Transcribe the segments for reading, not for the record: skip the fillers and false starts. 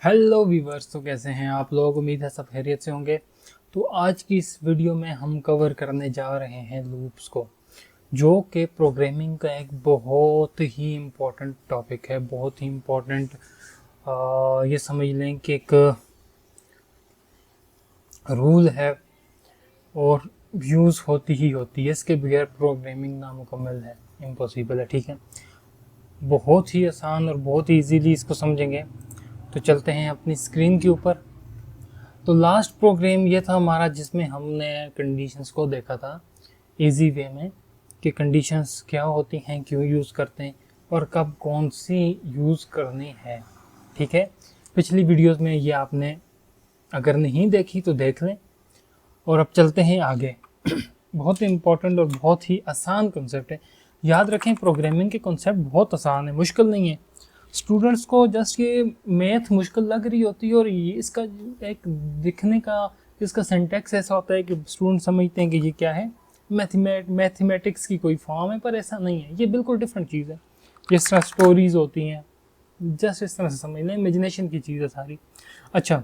Hello viewers, तो कैसे हैं आप लोग। उम्मीद है सब खैरियत से होंगे। तो आज की इस वीडियो में हम कवर करने जा रहे हैं लूप्स को, जो कि प्रोग्रामिंग का एक बहुत ही इम्पोर्टेंट टॉपिक है। बहुत ही इम्पोर्टेंट, ये समझ लें कि एक रूल है और यूज़ होती ही होती है। इसके बगैर प्रोग्रामिंग नामुकम्मल है, इम्पॉसिबल है। ठीक है, बहुत ही आसान और बहुत ही इजीली इसको समझेंगे। तो चलते हैं अपनी स्क्रीन के ऊपर। तो लास्ट प्रोग्राम ये था हमारा, जिसमें हमने कंडीशंस को देखा था इजी वे में कि कंडीशंस क्या होती हैं, क्यों यूज़ करते हैं और कब कौन सी यूज़ करनी है। ठीक है, पिछली वीडियोस में ये आपने अगर नहीं देखी तो देख लें। और अब चलते हैं आगे। बहुत ही इम्पोर्टेंट और बहुत ही आसान कॉन्सेप्ट है। याद रखें, प्रोग्रामिंग के कॉन्सेप्ट बहुत आसान है, मुश्किल नहीं है। स्टूडेंट्स को जस्ट ये मैथ मुश्किल लग रही होती है और ये इसका एक दिखने का, इसका सिंटैक्स ऐसा होता है कि स्टूडेंट समझते हैं कि ये क्या है, मैथमेटिक्स की कोई फॉर्म है, पर ऐसा नहीं है। ये बिल्कुल डिफरेंट चीज़ है। जिस तरह स्टोरीज होती हैं, जस्ट इस तरह से समझ लें, इमेजिनेशन की चीज़ है सारी। अच्छा,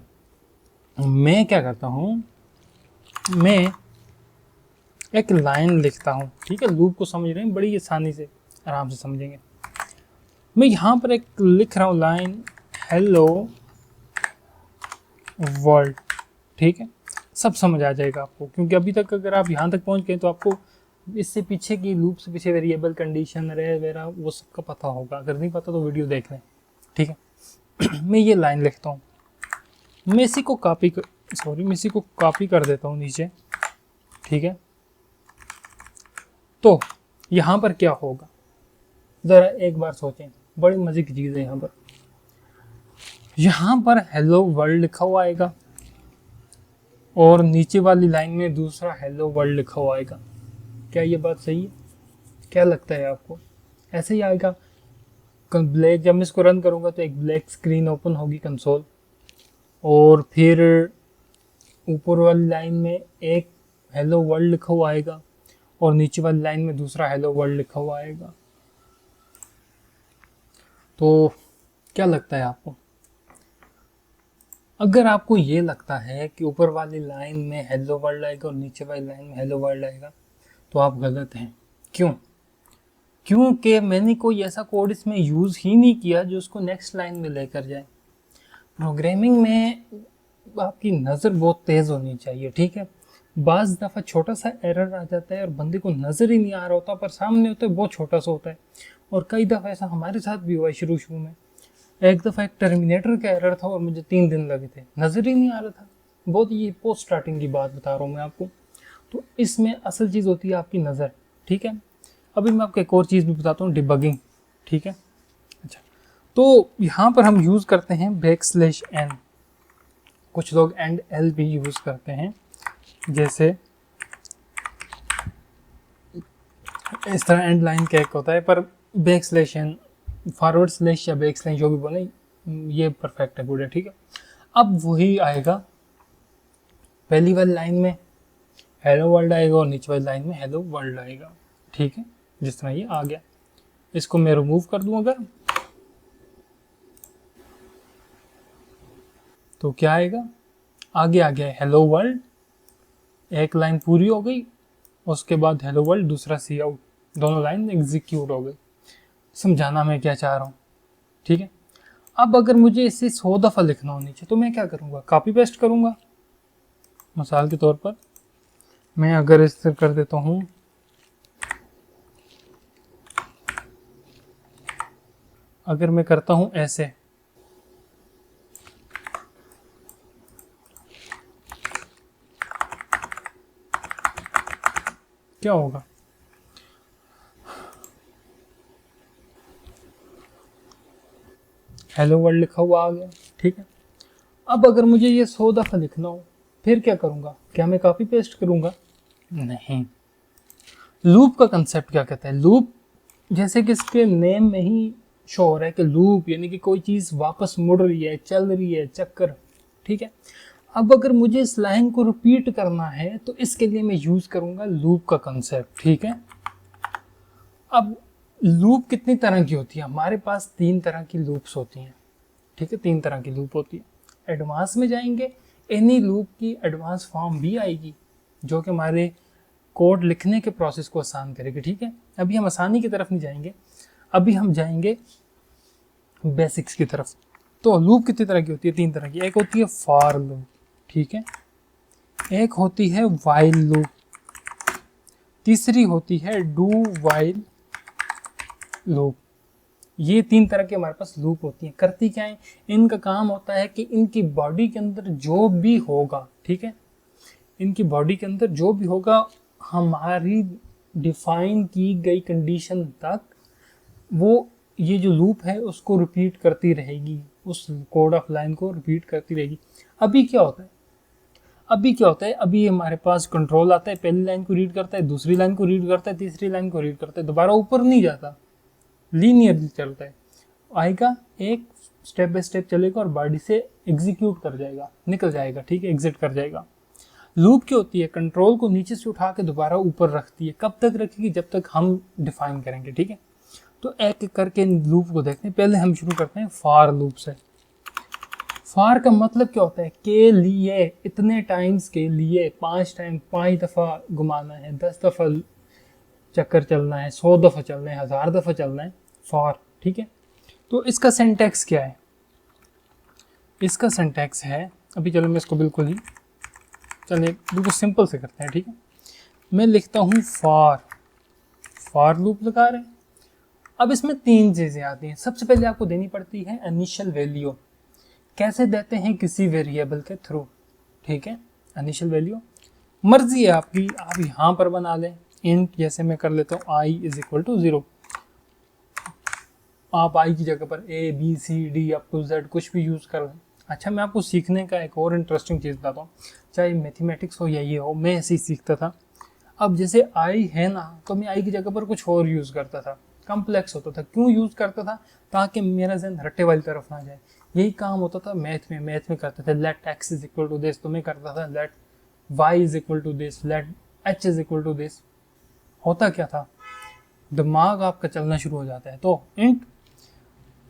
मैं क्या करता हूँ, मैं एक लाइन लिखता हूँ। ठीक है, लूप को समझ रहे हैं, बड़ी आसानी से आराम से समझेंगे। मैं यहाँ पर एक लिख रहा हूँ लाइन, हेलो वर्ल्ड। ठीक है, सब समझ आ जाएगा आपको, क्योंकि अभी तक अगर आप यहाँ तक पहुँच गए तो आपको इससे पीछे की लूप से पीछे वेरिएबल, कंडीशन, अरे वगैरह वो सबका पता होगा। अगर नहीं पता तो वीडियो देख लें। ठीक है, मैं ये लाइन लिखता हूँ, मैं इसी को कॉपी कर देता हूँ नीचे। ठीक है, तो यहाँ पर क्या होगा, ज़रा एक बार सोचें, बड़ी मज़े की चीज़ है। यहाँ पर हेलो वर्ल्ड लिखा हुआ आएगा और नीचे वाली लाइन में दूसरा हेलो वर्ल्ड लिखा हुआ आएगा। क्या ये बात सही है? क्या लगता है आपको? ऐसे ही आएगा। ब्लैक, जब मैं इसको रन करूँगा तो एक ब्लैक स्क्रीन ओपन होगी, कंसोल, और फिर ऊपर वाली लाइन में एक हेलो वर्ल्ड लिखा हुआ आएगा और नीचे वाली लाइन में दूसरा हेलो वर्ल्ड लिखा हुआ आएगा। तो क्या लगता है आपको? अगर आपको ये लगता है कि ऊपर वाली लाइन में हेलो वर्ल्ड आएगा और नीचे वाली लाइन में हेलो वर्ल्ड आएगा, तो आप गलत हैं। क्यों? क्योंकि मैंने कोई ऐसा कोड इसमें यूज़ ही नहीं किया जो उसको नेक्स्ट लाइन में लेकर जाए। प्रोग्रामिंग में आपकी नज़र बहुत तेज़ होनी चाहिए। ठीक है, बाज़ दफ़ा छोटा सा एरर आ जाता है और बंदे को नज़र ही नहीं आ रहा होता, पर सामने होता है बहुत छोटा सा होता है। और कई दफ़ा ऐसा हमारे साथ भी हुआ है शुरू में। एक दफ़ा एक टर्मिनेटर का एरर था और मुझे 3 दिन लगे थे, नज़र ही नहीं आ रहा था। बहुत, ये पोस्ट स्टार्टिंग की बात बता रहा हूँ मैं आपको। तो इसमें असल चीज़ होती है आपकी नज़र। ठीक है, अभी मैं आपको एक और चीज़ भी बताता हूँ, डिबगिंग। ठीक है, अच्छा, तो यहाँ पर हम यूज़ करते हैं \n। कुछ लोग एंड एल भी यूज़ करते हैं, जैसे इस तरह एंड लाइन का एक होता है, पर \n, फॉरवर्ड स्लैश या \, जो भी बोले, ये परफेक्ट है, गुड है। ठीक है, अब वही आएगा, पहली वाली लाइन में हेलो वर्ल्ड आएगा और नीचे वाली लाइन में हेलो वर्ल्ड आएगा। ठीक है, जिस तरह ये आ गया। इसको मैं रिमूव कर दूं अगर, तो क्या आएगा, आगे आ गया हेलो वर्ल्ड, एक लाइन पूरी हो गई, उसके बाद हेलो वर्ल्ड, दूसरा सी आउट, दोनों लाइन एग्जीक्यूट हो गई। समझाना मैं क्या चाह रहा हूँ। ठीक है, अब अगर मुझे इसे 100 दफ़ा लिखना हो नीचे, तो मैं क्या करूँगा, कॉपी पेस्ट करूँगा। मिसाल के तौर पर मैं अगर इस तरह कर देता हूँ, अगर मैं करता हूँ ऐसे, क्या होगा, हेलो वर्ल्ड लिखा हुआ आ गया। ठीक है, अब अगर मुझे ये 100 दफ़ा लिखना हो, फिर क्या करूँगा, क्या मैं कॉपी पेस्ट करूँगा? नहीं। लूप का कंसेप्ट क्या कहता है, लूप, जैसे कि इसके नेम में ही शो हो रहा है कि लूप यानी कि कोई चीज़ वापस मुड़ रही है, चल रही है, चक्कर। ठीक है, अब अगर मुझे इस लाइन को रिपीट करना है तो इसके लिए मैं यूज़ करूँगा लूप का कंसेप्ट। ठीक है, अब लूप कितनी तरह की होती है, हमारे पास 3 तरह की लूप्स होती हैं। ठीक है, 3 तरह की लूप होती है। एडवांस में जाएंगे, एनी लूप की एडवांस फॉर्म भी आएगी जो कि हमारे कोड लिखने के प्रोसेस को आसान करेगी। ठीक है, अभी हम आसानी की तरफ नहीं जाएंगे, अभी हम जाएंगे बेसिक्स की तरफ। तो लूप कितनी तरह की होती है? 3 तरह की। एक होती है फॉर लूप, ठीक है, एक होती है वाइल लूप, तीसरी होती है डू वाइल लूप। ये 3 तरह के हमारे पास लूप होती हैं। करती क्या है? इनका काम होता है कि इनकी बॉडी के अंदर जो भी होगा, ठीक है, इनकी बॉडी के अंदर जो भी होगा हमारी डिफाइन की गई कंडीशन तक वो ये जो लूप है उसको रिपीट करती रहेगी, उस कोड ऑफ लाइन को रिपीट करती रहेगी। अभी क्या होता है? अभी हमारे पास कंट्रोल आता है, पहली लाइन को रीड करता है, दूसरी लाइन को रीड करता है, तीसरी लाइन को रीड करता है, दोबारा ऊपर नहीं जाता, लीनियरली चलता है। आएगा, एक स्टेप बाय स्टेप चलेगा और बॉडी से एग्जीक्यूट कर जाएगा, निकल जाएगा, ठीक है, एग्जिट कर जाएगा। लूप क्या होती है? कंट्रोल को नीचे से उठा के दोबारा ऊपर रखती है। कब तक रखेगी? जब तक हम डिफाइन करेंगे, ठीक है। तो एक एक करके लूप को देखते हैं। पहले हम शुरू करते हैं फॉर लूप से। फॉर का मतलब क्या होता है? के लिए, इतने टाइम्स के लिए, 5 दफ़ा घुमाना है, 10 दफ़ा चक्कर चलना है, 100 दफ़ा चलना है, 1000 दफ़ा चलना है, फॉर, ठीक है। तो इसका सिंटैक्स क्या है? इसका सिंटैक्स है, अभी चलो मैं इसको बिल्कुल सिंपल से करते हैं, ठीक है। मैं लिखता हूँ फॉर लूप लगा रहे हैं। अब इसमें 3 चीज़ें आती हैं। सबसे पहले आपको देनी पड़ती है इनिशियल वैल्यू। कैसे देते हैं? किसी वेरिएबल के थ्रू, ठीक है। इनिशियल वैल्यू मर्जी है आपकी, आप यहाँ पर बना लें इंट, जैसे मैं कर लेता हूँ i इज इक्वल टू 0। आप i की जगह पर a b c d up to z कुछ भी यूज़ कर लें। अच्छा, मैं आपको सीखने का एक और इंटरेस्टिंग चीज़ बताता हूँ, चाहे मैथमेटिक्स हो या ये हो, मैं ऐसे ही सीखता था। अब जैसे i है ना, तो मैं i की जगह पर कुछ और यूज़ करता था, कम्प्लेक्स होता था। क्यों यूज़ करता था? ताकि मेरा जहन रट्टे वाली तरफ ना जाए। यही काम होता था मैथ में करते थे let x is equal to this, तो मैं करता था let y is equal to this, let h is equal to this. होता क्या था? दिमाग आपका चलना शुरू हो जाता है। तो इंट,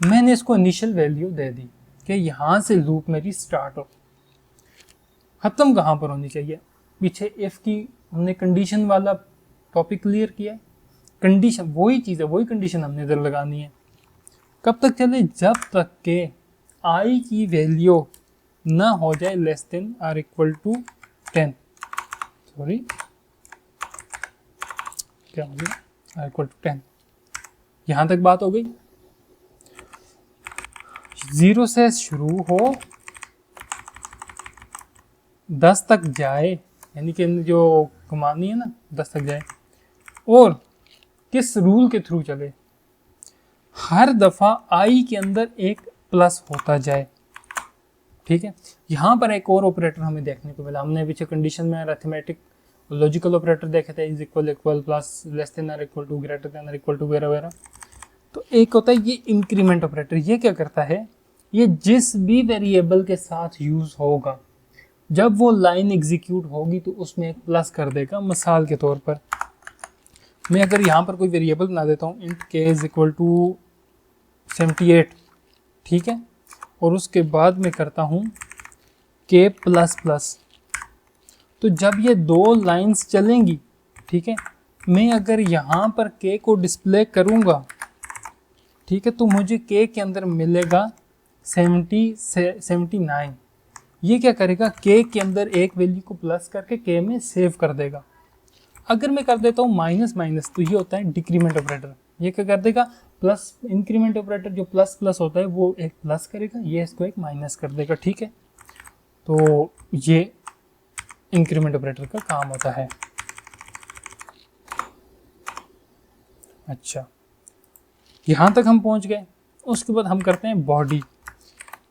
मैंने इसको इनिशियल वैल्यू दे दी कि यहाँ से लूप मेरी स्टार्ट हो। ख़त्म कहाँ पर होनी चाहिए? पीछे इफ़ की हमने कंडीशन वाला टॉपिक क्लियर किया है। कंडीशन वही चीज़ है, वही कंडीशन हमने इधर लगानी है। कब तक चले? जब तक के i की वैल्यू ना हो जाए less than or equal to 10। Sorry, क्या हो गया? Or equal to 10। यहाँ तक बात हो गई। 0 से शुरू हो, 10 तक जाए, यानी कि जो घुमानी है ना 10 तक जाए। और किस रूल के थ्रू चले? हर दफ़ा i के अंदर एक प्लस होता जाए, ठीक है। यहाँ पर एक और ऑपरेटर हमें देखने को मिला। हमने पीछे कंडीशन में अरिथमेटिक लॉजिकल ऑपरेटर देखे थे, is equal equal, plus, less than or equal to, greater than or equal to, वगैरह वगैरह। तो एक होता है ये इंक्रीमेंट ऑपरेटर। ये क्या करता है? ये जिस भी वेरिएबल के साथ यूज़ होगा, जब वो लाइन एग्जीक्यूट होगी तो उसमें एक प्लस कर देगा। मिसाल के तौर पर मैं अगर यहाँ पर कोई वेरिएबल बना देता हूँ int k is equal to 78, ठीक है, और उसके बाद मैं करता हूँ k प्लस प्लस, तो जब ये 2 लाइंस चलेंगी, ठीक है, मैं अगर यहाँ पर k को डिस्प्ले करूँगा, ठीक है, तो मुझे k के अंदर मिलेगा 79। ये क्या करेगा? k के अंदर एक वैल्यू को प्लस करके k में सेव कर देगा। अगर मैं कर देता हूँ माइनस माइनस, तो ये होता है डिक्रीमेंट ऑपरेटर। ये क्या कर देगा? प्लस, इंक्रीमेंट ऑपरेटर जो प्लस प्लस होता है वो एक प्लस करेगा, ये इसको एक माइनस कर देगा, ठीक है। तो ये इंक्रीमेंट ऑपरेटर का काम होता है। अच्छा, यहाँ तक हम पहुँच गए। उसके बाद हम करते हैं बॉडी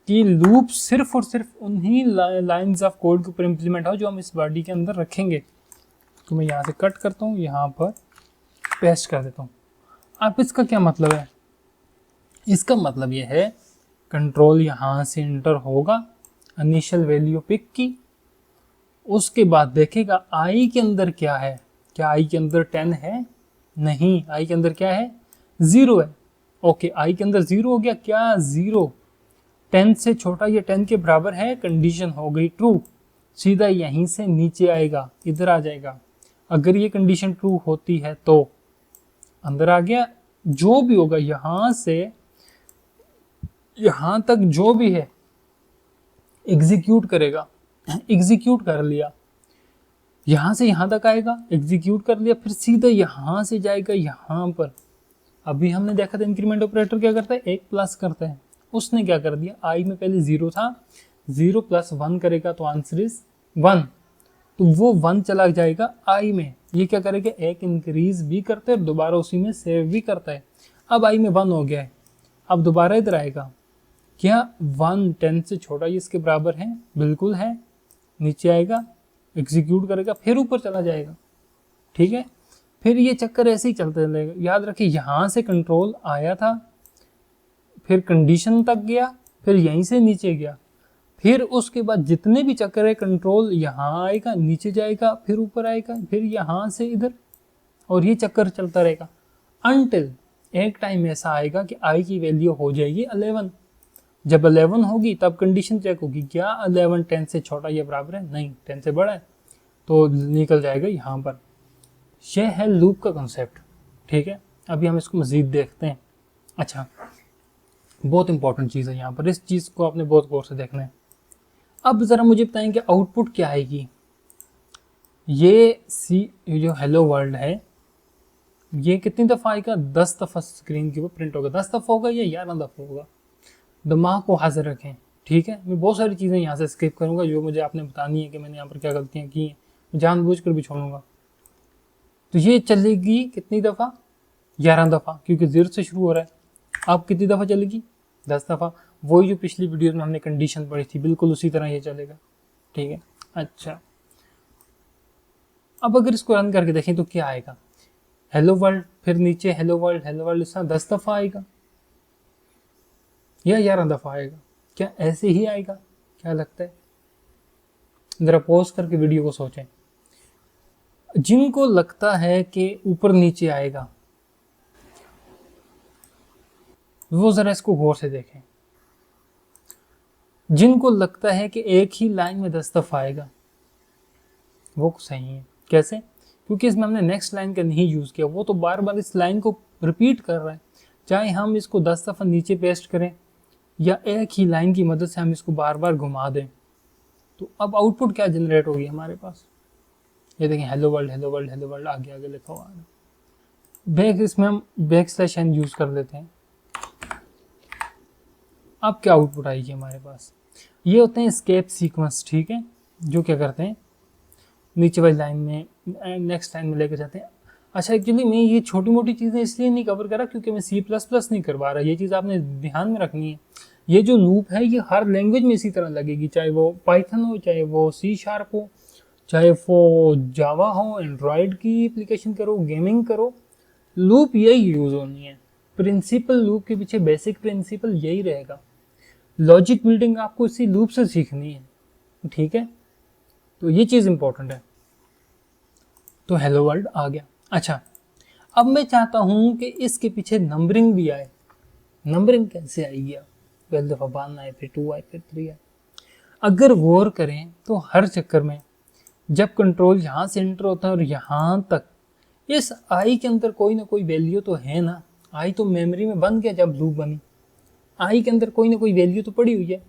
कि लूप सिर्फ और सिर्फ उन्हीं लाइंस ऑफ कोड के ऊपर इम्प्लीमेंट हो जो हम इस बॉडी के अंदर रखेंगे। तो मैं यहाँ से कट करता हूँ, यहाँ पर पेस्ट कर देता हूँ। अब इसका क्या मतलब है? इसका मतलब ये है कंट्रोल यहाँ से इंटर होगा, इनिशियल वैल्यू पिक की, उसके बाद देखेगा i के अंदर क्या है। क्या i के अंदर 10 है? नहीं, i के अंदर क्या है? 0 है। ओके, i के अंदर 0 हो गया। क्या 0? 10 से छोटा या 10 के बराबर है, कंडीशन हो गई ट्रू, सीधा यहीं से नीचे आएगा, इधर आ जाएगा। अगर ये कंडीशन ट्रू होती है तो अंदर आ गया, जो भी होगा यहां से यहां तक जो भी है एग्जीक्यूट करेगा। एग्जीक्यूट कर लिया, यहां से यहां तक आएगा, एग्जीक्यूट कर लिया, फिर सीधा यहां से जाएगा यहां पर। अभी हमने देखा था इंक्रीमेंट ऑपरेटर क्या करता है, 1 प्लस करता है, उसने क्या कर दिया, आई में पहले 0 था, 0 + 1 करेगा तो आंसर इज 1, तो वो 1 चला जाएगा आई में। ये क्या करेगा, एक इंक्रीज भी करता है और दोबारा उसी में सेव भी करता है। अब आई में 1 हो गया है, अब दोबारा इधर आएगा, क्या 1 10 से छोटा ये इसके बराबर है, बिल्कुल है, नीचे आएगा, एग्जीक्यूट करेगा, फिर ऊपर चला जाएगा। ठीक है, फिर ये चक्कर ऐसे ही चलते रहेगा। याद रखिए यहां से कंट्रोल आया था, फिर कंडीशन तक गया, फिर यहीं से नीचे गया, फिर उसके बाद जितने भी चक्कर है कंट्रोल यहाँ आएगा, नीचे जाएगा, फिर ऊपर आएगा, फिर यहाँ से इधर, और ये चक्कर चलता रहेगा अनटिल एक टाइम ऐसा आएगा कि आई की वैल्यू हो जाएगी 11। जब 11 होगी तब कंडीशन चेक होगी, क्या 11 10 से छोटा या बराबर है, नहीं 10 से बड़ा है, तो निकल जाएगा यहाँ पर। यह है लूप का कॉन्सेप्ट। ठीक है, अभी हम इसको मजीद देखते हैं। अच्छा, बहुत इंपॉर्टेंट चीज़ है यहाँ पर, इस चीज़ को आपने बहुत गौर से देखना है। अब ज़रा मुझे बताएं कि आउटपुट क्या आएगी। ये जो हेलो वर्ल्ड है ये कितनी दफ़ा आएगा, 10 दफ़ा स्क्रीन के ऊपर प्रिंट होगा। 10 दफ़ा होगा या 11 दफ़ा होगा, दिमाग को हाजिर रखें। ठीक है, मैं बहुत सारी चीज़ें यहाँ से स्किप करूँगा जो मुझे आपने बतानी है कि मैंने यहाँ पर क्या गलतियाँ की हैं, जानबूझकर भी छोड़ूंगा। तो ये चलेगी कितनी दफ़ा, 11 दफ़ा, क्योंकि 0 से शुरू हो रहा है। अब कितनी दफ़ा चलेगी, 10 दफ़ा। वही जो पिछली वीडियो में हमने कंडीशन पढ़ी थी, बिल्कुल उसी तरह ये चलेगा। ठीक है, अच्छा, अब अगर इसको रन करके देखें तो क्या आएगा, हेलो वर्ल्ड, फिर नीचे हेलो वर्ल्ड, हेलो वर्ल्ड, इस तरह 10 दफ़ा आएगा या 11 दफ़ा आएगा, क्या ऐसे ही आएगा, क्या लगता है? ज़रा पॉज करके वीडियो को सोचें। जिनको लगता है कि ऊपर नीचे आएगा वो ज़रा इसको गौर से देखें। जिनको लगता है कि एक ही लाइन में 10 दफ़ा आएगा वो सही है। कैसे? क्योंकि इसमें हमने नेक्स्ट लाइन का नहीं यूज़ किया, वो तो बार बार इस लाइन को रिपीट कर रहा है। चाहे हम इसको 10 दफ़ा नीचे पेस्ट करें या एक ही लाइन की मदद से हम इसको बार बार घुमा दें, तो अब आउटपुट क्या जनरेट होगी हमारे पास, ये देखें, hello world, hello world, hello world, आगे आगे लिखा हुआ है। बैक, इसमें हम /n यूज़ कर लेते हैं। अब क्या आउटपुट आएगी हमारे पास, ये होते हैं एस्केप सीक्वेंस। ठीक है, जो क्या करते हैं, नीचे वाली लाइन में नेक्स्ट लाइन में लेकर जाते हैं। अच्छा, एक्चुअली मैं ये छोटी मोटी चीज़ें इसलिए नहीं कवर करा क्योंकि मैं C++ नहीं करवा रहा, ये चीज़ आपने ध्यान में रखनी है। ये जो लूप है ये हर लैंग्वेज में इसी तरह लगेगी, चाहे वो पाइथन हो, चाहे वो C# हो, चाहे वो जावा हो, एंड्रॉयड की एप्लीकेशन करो, गेमिंग करो, लूप यही यूज़ होनी है। प्रिंसिपल लूप के पीछे बेसिक प्रिंसिपल यही रहेगा। लॉजिक बिल्डिंग आपको इसी लूप से सीखनी है। ठीक है, तो ये चीज़ इंपॉर्टेंट है। तो हेलो वर्ल्ड आ गया। अच्छा, अब मैं चाहता हूं कि इसके पीछे नंबरिंग भी आए। नंबरिंग कैसे आएगी, पहली दफ़ा 1 आए, फिर 2 आए, फिर 3 आए। अगर गौर करें तो हर चक्कर में जब कंट्रोल यहाँ से एंटर होता है और यहाँ तक, इस आई के अंदर कोई ना कोई वैल्यू तो है ना। आई तो मेमोरी में बन गया जब लूप बनी, आई के अंदर कोई ना कोई वैल्यू तो पड़ी हुई है।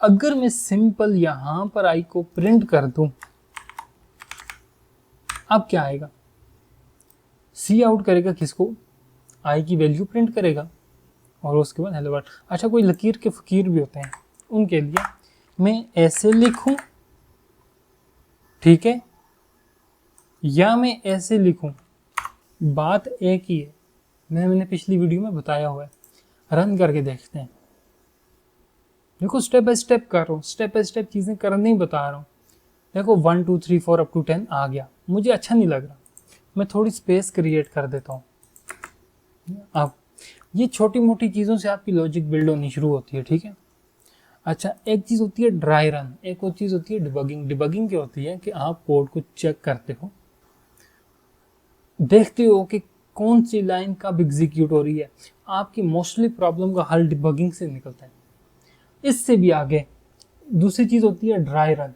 अगर मैं सिंपल यहाँ पर आई को प्रिंट कर दूं, अब क्या आएगा, सी आउट करेगा किसको, आई की वैल्यू प्रिंट करेगा और उसके बाद हेलो वर्ल्ड। अच्छा, कोई लकीर के फकीर भी होते हैं, उनके लिए मैं ऐसे लिखूं, ठीक है, या मैं ऐसे लिखूं, बात एक ही है। मैंने पिछली वीडियो में बताया हुआ है, रन करके देखते हैं। देखो, स्टेप बाय स्टेप कर रहा हूँ, स्टेप बाय स्टेप चीज़ें करने ही बता रहा हूँ। देखो 1 2 3 4 अप टू 10 आ गया, मुझे अच्छा नहीं लग रहा, मैं थोड़ी स्पेस क्रिएट कर देता हूँ। अब ये छोटी मोटी चीज़ों से आपकी लॉजिक बिल्ड होनी शुरू होती है। ठीक है, अच्छा, एक चीज़ होती है ड्राई रन, एक और चीज़ होती है डिबगिंग। डिबगिंग क्या होती है कि आप कोड को चेक करते हो, देखते हो कि कौन सी लाइन कब एग्जीक्यूट हो रही है। आपकी मोस्टली प्रॉब्लम का हल डिबगिंग से निकलता है। इससे भी आगे दूसरी चीज़ होती है ड्राई रन।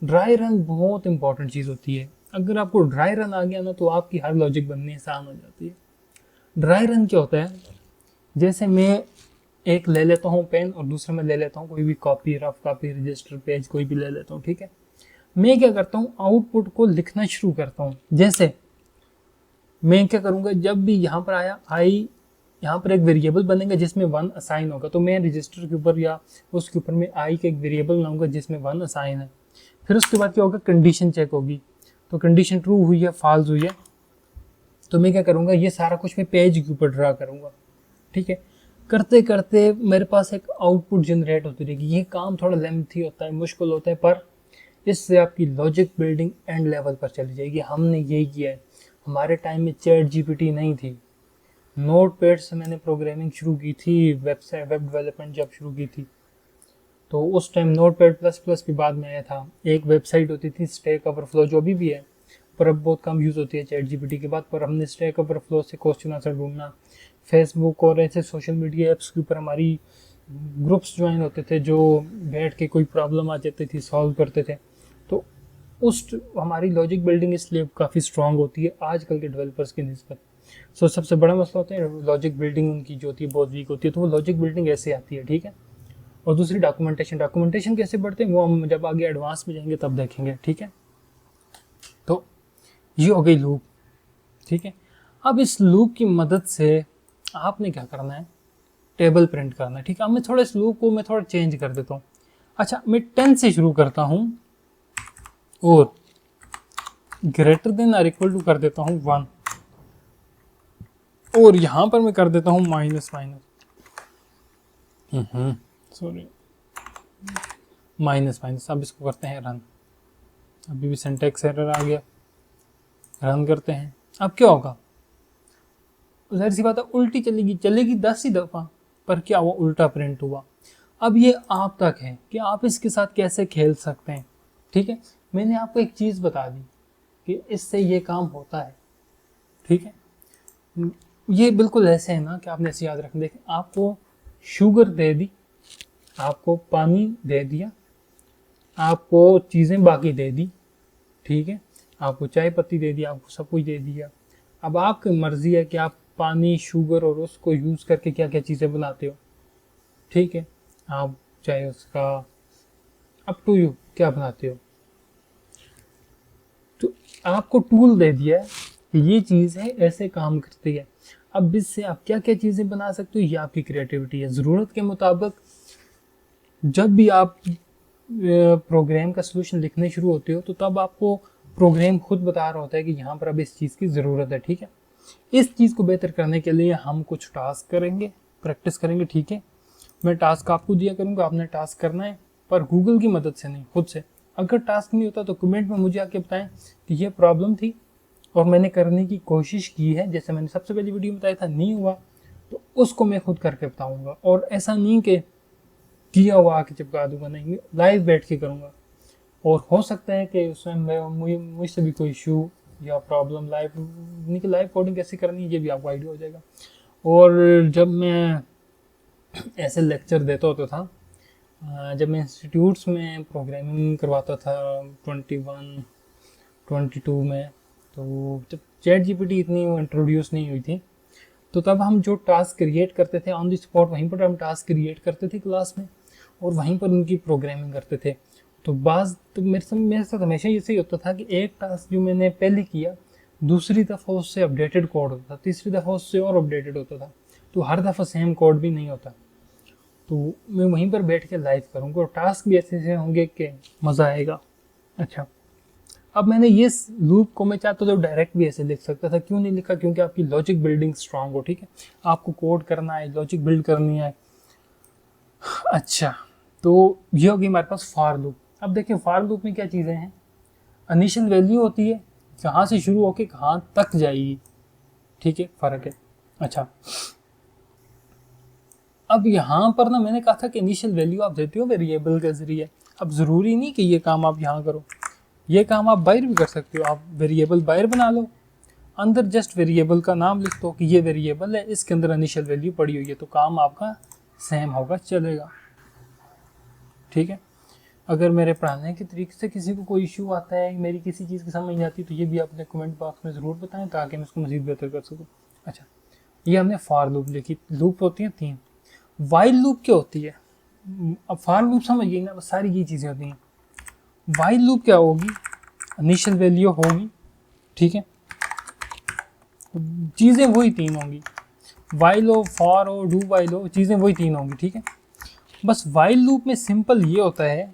ड्राई रन बहुत इंपॉर्टेंट चीज़ होती है। अगर आपको ड्राई रन आ गया ना तो आपकी हर लॉजिक बननी आसान हो जाती है। ड्राई रन क्या होता है, जैसे मैं एक ले लेता हूँ पेन और दूसरा मैं ले लेता हूँ कोई भी copy, rough copy, register page कोई भी ले लेता हूँ, ठीक है। मैं क्या करता हूँ, आउटपुट को लिखना शुरू करता हूँ। जैसे मैं क्या करूँगा, जब भी यहाँ पर आया आई, यहाँ पर एक वेरिएबल बनेगा जिसमें 1 असाइन होगा, तो मैं रजिस्टर के ऊपर या उसके ऊपर मैं आई का एक वेरिएबल बनाऊंगा जिसमें 1 असाइन है। फिर उसके बाद क्या होगा, कंडीशन चेक होगी, तो कंडीशन ट्रू हुई है फॉल्स हुई है, तो मैं क्या करूँगा, ये सारा कुछ मैं पेज के ऊपर ड्रा करूँगा, ठीक है। करते करते मेरे पास एक आउटपुट जनरेट होती रहेगी। ये काम थोड़ा लेंथी होता है, मुश्किल होता है, पर इससे आपकी लॉजिक बिल्डिंग एंड लेवल पर चली जाएगी। हमने यही किया है। हमारे टाइम में चैट जीपीटी नहीं थी, नोटपैड से मैंने प्रोग्रामिंग शुरू की थी, वेबसाइट वेब डेवलपमेंट जब शुरू की थी, तो उस टाइम नोटपैड प्लस प्लस भी बाद में आया था। एक वेबसाइट होती थी स्टैक ओवरफ्लो, जो अभी भी है पर अब बहुत कम यूज़ होती है चैट जीपीटी के बाद। पर हमने स्टैक ओवरफ्लो से क्वेश्चन आंसर ढूंढना, फेसबुक और ऐसे सोशल मीडिया ऐप्स के ऊपर हमारी ग्रुप्स ज्वाइन होते थे, जो बैठ के कोई प्रॉब्लम आ जाती थी सॉल्व करते थे। तो उस हमारी लॉजिक बिल्डिंग इसलिए काफ़ी स्ट्रांग होती है आजकल के डेवलपर्स की निस्बत। सो सबसे बड़ा मसला होता है लॉजिक बिल्डिंग उनकी जो होती है बहुत वीक होती है, तो वो लॉजिक बिल्डिंग ऐसे आती है, ठीक है। और दूसरी डॉक्यूमेंटेशन कैसे बढ़ते हैं वो हम जब आगे एडवांस में जाएंगे तब देखेंगे, ठीक है। तो ये हो गई लूप, ठीक है। अब इस लूप की मदद से आपने क्या करना है, टेबल प्रिंट करना है, ठीक है। अब मैं थोड़ा इस लूप को मैं थोड़ा चेंज कर देता हूँ। अच्छा, मैं 10 से शुरू करता हूँ और ग्रेटर देन और इक्वल टू कर देता हूँ 1, और यहां पर मैं कर देता हूँ minus minus, sorry minus minus. अब इसको करते हैं रन। अभी भी सिंटैक्स एरर आ गया, रन करते हैं। अब क्या होगा, जाहिर सी बात है उल्टी चलेगी 10 ही दफ़ा, पर क्या हुआ, उल्टा प्रिंट हुआ। अब ये आप तक है कि आप इसके साथ कैसे खेल सकते हैं, ठीक है। मैंने आपको एक चीज़ बता दी कि इससे ये काम होता है, ठीक है। ये बिल्कुल ऐसे है ना कि आपने ऐसे याद रखना। देखें, आपको शुगर दे दी, आपको पानी दे दिया, आपको चीज़ें बाकी दे दी, ठीक है, आपको चाय पत्ती दे दी, आपको सब कुछ दे दिया। अब आपकी मर्जी है कि आप पानी, शुगर और उसको यूज़ करके क्या क्या चीज़ें बनाते हो, ठीक है। आप चाहे उसका अप टू यू क्या बनाते हो। तो आपको टूल दे दिया है कि ये चीज़ है, ऐसे काम करती है। अब इससे आप क्या क्या चीज़ें बना सकते हो, ये आपकी क्रिएटिविटी है। ज़रूरत के मुताबिक जब भी आप प्रोग्राम का सलूशन लिखने शुरू होते हो तो तब आपको प्रोग्राम खुद बता रहा होता है कि यहाँ पर अब इस चीज़ की ज़रूरत है, ठीक है। इस चीज़ को बेहतर करने के लिए हम कुछ टास्क करेंगे, प्रैक्टिस करेंगे, ठीक है। मैं टास्क आपको दिया करूँगा, आपने टास्क करना है, पर गूगल की मदद से नहीं, खुद से। अगर टास्क नहीं होता तो कमेंट में मुझे आके बताएं कि ये प्रॉब्लम थी और मैंने करने की कोशिश की है, जैसे मैंने सबसे पहली वीडियो में बताया था, नहीं हुआ तो उसको मैं खुद करके बताऊँगा। और ऐसा नहीं कि किया हुआ आके चिपका दूंगा, नहीं, लाइव बैठ के करूँगा। और हो सकता है कि उसमें मुझसे भी कोई इशू या प्रॉब्लम लाइव कोडिंग कैसे करनी है ये भी आपको आइडिया हो जाएगा। और जब मैं ऐसे लेक्चर देता होता था, जब मैं इंस्टीट्यूट्स में प्रोग्रामिंग करवाता था 21-22 में, तो जब चैट जीपीटी इतनी इंट्रोड्यूस नहीं हुई थी, तो तब हम जो टास्क क्रिएट करते थे ऑन द स्पॉट, वहीं पर हम टास्क क्रिएट करते थे क्लास में और वहीं पर उनकी प्रोग्रामिंग करते थे। तो मेरे साथ हमेशा ऐसे ही होता था कि एक टास्क जो मैंने पहले किया, दूसरी दफ़ा उससे अपडेटेड कोड होता था, तीसरी दफ़ा उससे और अपडेटेड होता था। तो हर दफ़ा सेम कोड भी नहीं होता, तो मैं वहीं पर बैठ के लाइव करूँगा और टास्क भी ऐसे ऐसे होंगे कि मज़ा आएगा। अच्छा, अब मैंने ये लूप को मैं चाहता तो डायरेक्ट भी ऐसे लिख सकता था, क्यों नहीं लिखा, क्योंकि आपकी लॉजिक बिल्डिंग स्ट्रांग हो, ठीक है। आपको कोड करना है, लॉजिक बिल्ड करनी है। अच्छा, तो ये होगी हमारे पास फॉर लूप। अब देखिए फॉर लूप में क्या चीज़ें हैं, इनिशियल वैल्यू होती है, कहाँ से शुरू होके कहाँ तक जाएगी, ठीक है, फ़र्क है। अच्छा, अब यहाँ पर ना मैंने कहा था कि इनिशियल वैल्यू आप देते हो वेरिएबल के ज़रिए। अब ज़रूरी नहीं कि ये काम आप यहाँ करो, ये काम आप बाहर भी कर सकते हो। आप वेरिएबल बाहर बना लो, अंदर जस्ट वेरिएबल का नाम लिख दो कि ये वेरिएबल है, इसके अंदर इनिशियल वैल्यू पड़ी हुई है, तो काम आपका सेम होगा, चलेगा। ठीक है। अगर मेरे पढ़ाने के तरीके से किसी को कोई इशू आता है, मेरी किसी चीज़ की समझ नहीं आती, तो ये भी अपने कमेंट बॉक्स में ज़रूर बताएं ताकि मैं उसको मज़ीद बेहतर कर सकूँ। अच्छा, ये हमने फॉर लूप लिखी। लूप होती हैं 3। वाइल लूप क्या होती है? अब फॉर लूप समझ गई ना, बस सारी ये चीज़ें होती हैं। वाइल लूप क्या होगी? इनिशियल वैल्यू होगी, ठीक है, चीज़ें वही 3 होंगी। वाइल हो, फॉर हो, डू वाइल हो, चीज़ें वही 3 होंगी, ठीक है। बस वाइल लूप में सिंपल ये होता है,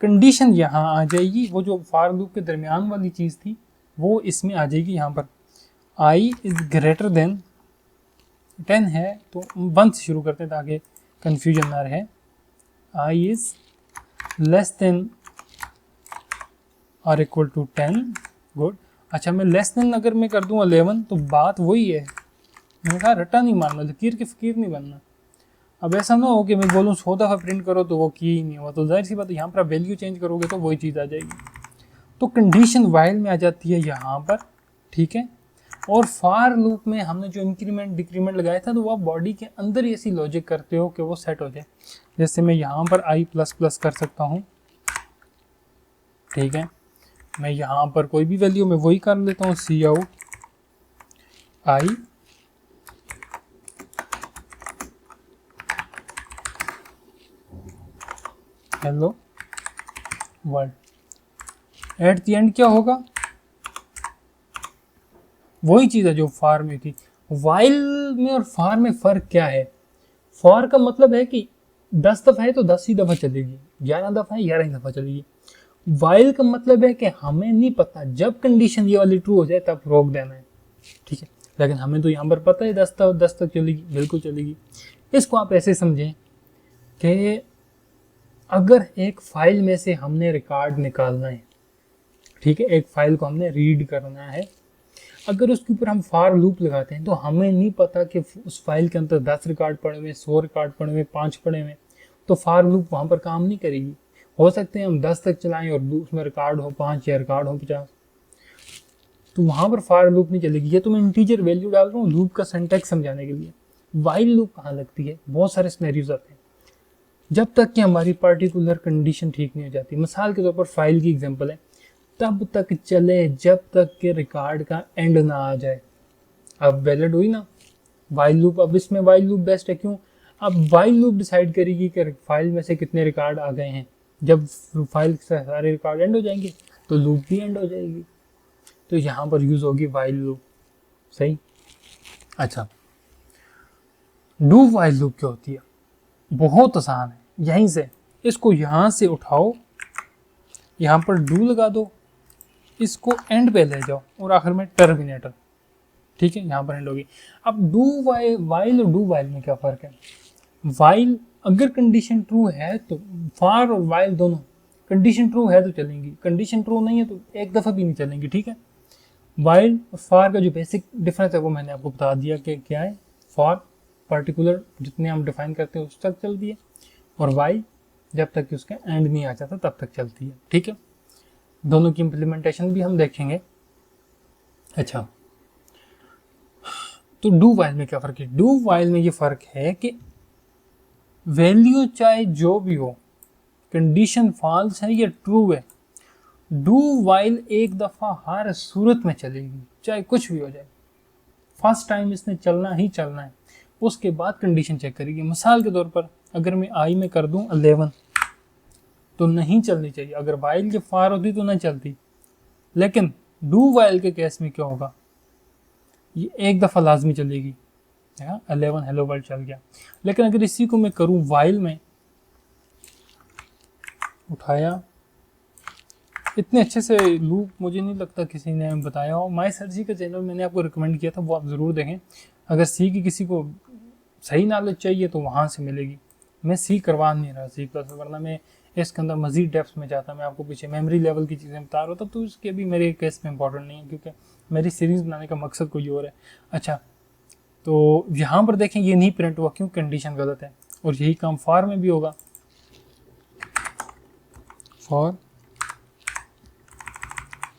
कंडीशन यहाँ आ जाएगी, वो जो फॉर लूप के दरमियान वाली चीज़ थी वो इसमें आ जाएगी। यहाँ पर i इज़ ग्रेटर देन 10 है, तो 1 से शुरू करते हैं ताकि कन्फ्यूजन ना रहे। i इज़ लेस देन और इक्वल टू 10। गुड। अच्छा, मैं लेस देन अगर मैं कर दूँ 11 तो बात वही है। मैंने कहा रट्टा नहीं मारना, लकीर के फ़कीर नहीं बनना। अब ऐसा ना हो कि मैं बोलूँ 100 दफ़ा प्रिंट करो तो वो की ही नहीं हुआ, तो जाहिर सी बात है यहाँ पर वैल्यू चेंज करोगे तो वही चीज़ आ जाएगी। तो कंडीशन वाइल में आ जाती है यहाँ पर, ठीक है। और फॉर लूप में हमने जो इंक्रीमेंट डिक्रीमेंट लगाया था, तो वो आप बॉडी के अंदर ही ऐसी लॉजिक करते हो कि वो सेट हो जाए। जैसे मैं यहाँ पर i प्लस प्लस कर सकता हूँ, ठीक है। मैं यहाँ पर कोई भी वैल्यू में वही कर लेता हूँ, cout i hello world. At the end क्या होगा? वही चीज़ है जो फॉर में थी। वाइल में और फॉर में फ़र्क क्या है? फॉर का मतलब है कि 10 दफ़ा है तो 10 ही दफ़ा चलेगी, 11 दफ़ा है 11 ही दफ़ा चलेगी। वाइल का मतलब है कि हमें नहीं पता, जब कंडीशन ये वाली ट्रू हो जाए तब रोक देना है, ठीक है। लेकिन हमें तो यहाँ पर पता है 10 तक चलेगी, बिल्कुल चलेगी। इसको आप ऐसे समझें कि अगर एक फाइल में से हमने रिकॉर्ड निकालना है, ठीक है, एक फाइल को हमने रीड करना है, अगर उसके ऊपर हम फॉर लूप लगाते हैं तो हमें नहीं पता कि उस फाइल के अंदर 10 रिकॉर्ड पड़े हुए, 100 रिकॉर्ड पड़े हुए, 5 पड़े हुए, तो फॉर लूप वहाँ पर काम नहीं करेगी। हो सकते हैं हम 10 तक चलाएं और उसमें रिकॉर्ड हो 5 या रिकॉर्ड हो 50, तो वहाँ पर फॉर लूप नहीं चलेगी। ये तो मैं इंटीजर वैल्यू डाल रहा हूँ लूप का सिंटैक्स समझाने के लिए। वाइल लूप कहाँ लगती है? बहुत सारे सिनेरियोज आते हैं, जब तक कि हमारी पर्टिकुलर कंडीशन ठीक नहीं हो जाती। मिसाल के तौर पर फाइल की एग्जांपल है, तब तक चले जब तक कि रिकॉर्ड का एंड ना आ जाए। अब वैलिड हुई ना वाइल लूप। अब इसमें वाइल लूप बेस्ट है, क्यों? अब वाइल लूप डिसाइड करेगी कि फाइल में से कितने रिकॉर्ड आ गए हैं। जब फाइल से सारे रिकॉर्ड एंड हो जाएंगे तो लूप भी एंड हो जाएगी। तो यहाँ पर यूज होगी वाइल लूप, सही। अच्छा, डू वाइल लूप क्या होती है? बहुत आसान है, यहीं से इसको यहाँ से उठाओ, यहाँ पर डू लगा दो, इसको एंड पे ले जाओ और आखिर में टर्मिनेटर, ठीक है, यहाँ पर एंड होगी। अब डू वाइल और डू वाइल में क्या फ़र्क है? वाइल अगर कंडीशन ट्रू है तो फॉर और वाइल दोनों कंडीशन ट्रू है तो चलेंगी, कंडीशन ट्रू नहीं है तो एक दफ़ा भी नहीं चलेंगी, ठीक है। वाइल और फॉर का जो बेसिक डिफरेंस है वो मैंने आपको बता दिया कि क्या है। फॉर पर्टिकुलर जितने हम डिफाइन करते हैं उस तक चलती है, और वाइल जब तक कि उसका एंड नहीं आ जाता तब तक चलती है, ठीक है। दोनों की इम्प्लीमेंटेशन भी हम देखेंगे। अच्छा, तो डू वाइल में क्या फ़र्क है? डू वाइल में ये फ़र्क है कि वैल्यू चाहे जो भी हो, कंडीशन फॉल्स है या ट्रू है, डू वाइल एक दफ़ा हर सूरत में चलेगी, चाहे कुछ भी हो जाए। फर्स्ट टाइम इसने चलना ही चलना है, उसके बाद कंडीशन चेक करेगी। मिसाल के तौर पर अगर मैं आई में कर दूं 11 तो नहीं चलनी चाहिए, अगर वाइल के फार होती तो नहीं चलती। लेकिन डू वाइल के केस में क्या होगा? ये एक दफ़ा लाजमी चलेगी। 11 हेलो वर्ल्ड चल गया। लेकिन अगर इसी को मैं करूं वाइल में, उठाया, इतने अच्छे से लूप मुझे नहीं लगता किसी ने बताया हो। माई सर जी का चैनल मैंने आपको रिकमेंड किया था, वो आप ज़रूर देखें। अगर सी की किसी को सही नॉलेज चाहिए तो वहाँ से मिलेगी। मैं सी करवा नहीं रहा सी प्लस, वरना मैं इसके अंदर मजीद डेप्थ में जाता। मैं आपको पीछे मेमोरी लेवल की चीज़ें बता रहा था, तो उसके भी मेरे केस में इंपॉर्टेंट नहीं है, क्योंकि मेरी सीरीज़ बनाने का मकसद कोई और है। अच्छा, तो यहाँ पर देखें ये नहीं प्रिंट हुआ, क्यों? कंडीशन गलत है। और यही काम फॉर में भी होगा। For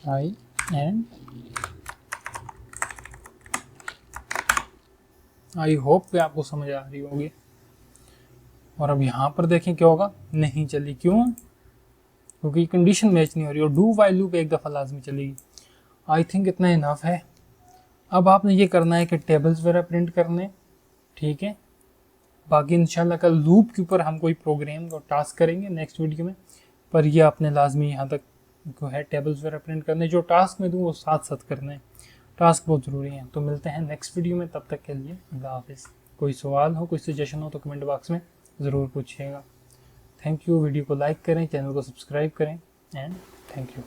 I and I hope कि आपको समझ आ रही होगी। और अब यहाँ पर देखें क्या होगा, नहीं चली। क्यों? क्योंकि कंडीशन मैच नहीं हो रही, और डू वाइल लूप एक दफ़ा लाजमी चलेगी। आई थिंक इतना इनफ है। अब आपने ये करना है कि टेबल्स वगैरह प्रिंट करने, ठीक है। बाकी इंशाल्लाह कल लूप के ऊपर हम कोई प्रोग्राम और टास्क करेंगे नेक्स्ट वीडियो में, पर ये आपने लाजमी यहाँ तक को है टेबल्स वगैरह प्रिंट करने। जो टास्क में दूँ वो साथ साथ करने हैं, टास्क बहुत ज़रूरी है। तो मिलते हैं नेक्स्ट वीडियो में, तब तक के लिए अल्लाह हाफिज़। कोई सवाल हो, कोई सजेशन हो तो कमेंट बॉक्स में ज़रूर पूछिएगा। Thank you. वीडियो को लाइक करें, चैनल को सब्सक्राइब करें, एंड थैंक यू।